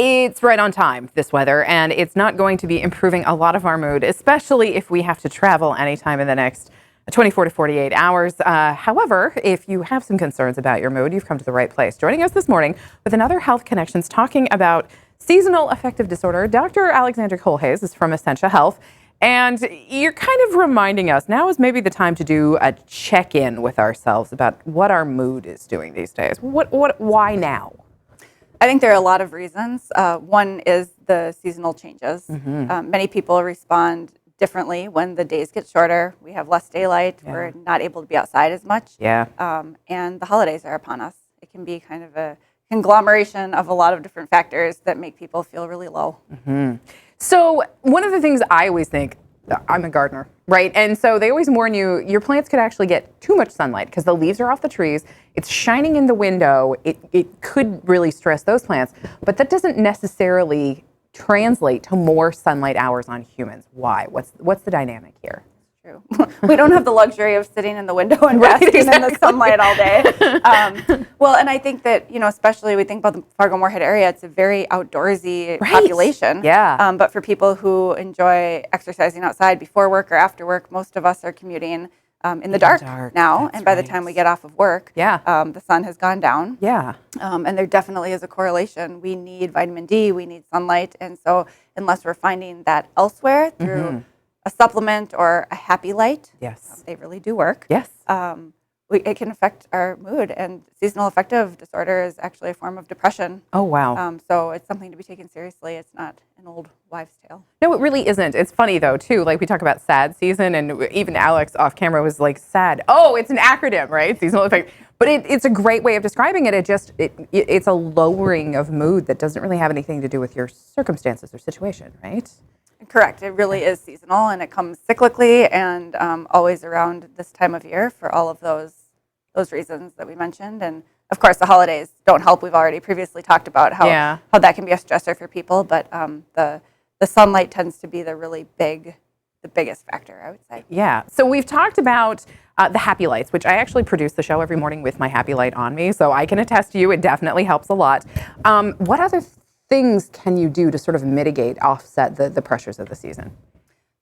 It's right on time, this weather, and it's not going to be improving a lot of our mood, especially if we have to travel anytime in the next 24 to 48 hours. However, if you have some concerns about your mood, you've come to the right place. Joining us this morning with another Health Connections talking about seasonal affective disorder, Dr. Alexandra Kohlhase is from Essentia Health. And you're kind of reminding us now is maybe the time to do a check-in with ourselves about what our mood is doing these days. Why now? I think there are a lot of reasons. One is the seasonal changes. Many people respond differently when the days get shorter. We have less daylight. Yeah. We're not able to be outside as much. Yeah. And the holidays are upon us. It can be kind of a conglomeration of a lot of different factors that make people feel really low. So one of the things I always think, I'm a gardener, right? And so they always warn you, your plants could actually get too much sunlight because the leaves are off the trees. It's shining in the window. It could really stress those plants, but that doesn't necessarily translate to more sunlight hours on humans. Why? What's the dynamic here? True. We don't have the luxury of sitting in the window and Right, basking in the exactly. sunlight all day. Well, and I think that, especially we think about the Fargo-Moorhead area, it's a very outdoorsy Right. population. Yeah. But for people who enjoy exercising outside before work or after work, most of us are commuting in the dark now. That's and by the right. time we get off of work, the sun has gone down. Yeah. And there definitely is a correlation. We need vitamin D, we need sunlight. And so unless we're finding that elsewhere through a supplement or a happy light, Yes. they really do work. Yes. It can affect our mood. And seasonal affective disorder is actually a form of depression. Oh, wow. So it's something to be taken seriously. It's not an old wives' tale. No, it really isn't. It's funny, though, too. Like, we talk about sad season, and even Alex off camera was like, sad. Oh, it's an acronym, right? Seasonal affective. But it's a great way of describing it. It's a lowering of mood that doesn't really have anything to do with your circumstances or situation, right? Correct. It really is seasonal, and it comes cyclically and always around this time of year for all of those reasons that we mentioned. And of course, the holidays don't help. We've already previously talked about how that can be a stressor for people, but the sunlight tends to be the biggest factor, I would say. Yeah. So we've talked about the happy lights, which I actually produce the show every morning with my happy light on me, so I can attest to you, it definitely helps a lot. What other things can you do to sort of offset the pressures of the season?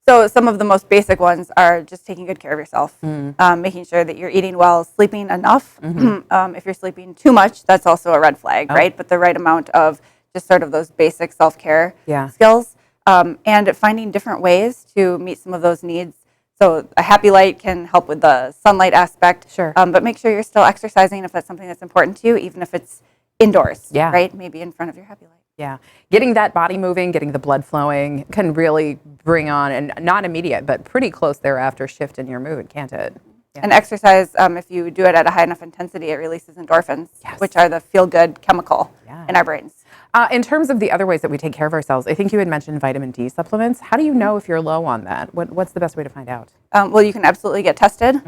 So some of the most basic ones are just taking good care of yourself, making sure that you're eating well, sleeping enough. If you're sleeping too much, that's also a red flag, right? But the right amount of just sort of those basic self-care skills, and finding different ways to meet some of those needs. So a happy light can help with the sunlight aspect, but make sure you're still exercising if that's something that's important to you, even if it's indoors, right? Maybe in front of your happy light. Yeah. Getting that body moving, getting the blood flowing can really bring on, and not immediate, but pretty close thereafter, shift in your mood, can't it? Yeah. And exercise, if you do it at a high enough intensity, it releases endorphins, which are the feel-good chemical in our brains. In terms of the other ways that we take care of ourselves, I think you had mentioned vitamin D supplements. How do you know if you're low on that? What's the best way to find out? Well, you can absolutely get tested.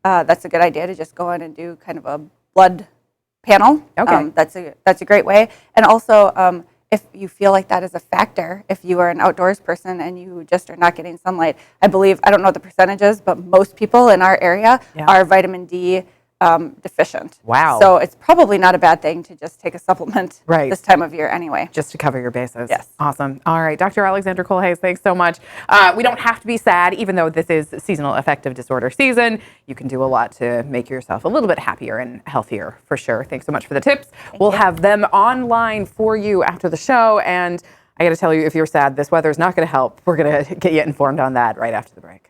That's a good idea to just go in and do kind of a blood panel. Okay. That's a great way. And also, if you feel like that is a factor, if you are an outdoors person and you just are not getting sunlight, I don't know what the percentages, but most people in our area are vitamin D deficient. Wow. So it's probably not a bad thing to just take a supplement this time of year anyway. Just to cover your bases. Yes. Awesome. All right. Dr. Alexandra Kohlhase, thanks so much. We don't have to be sad, even though this is seasonal affective disorder season. You can do a lot to make yourself a little bit happier and healthier, for sure. Thanks so much for the tips. We'll have them online for you after the show. And I got to tell you, if you're sad, this weather is not going to help. We're going to get you informed on that right after the break.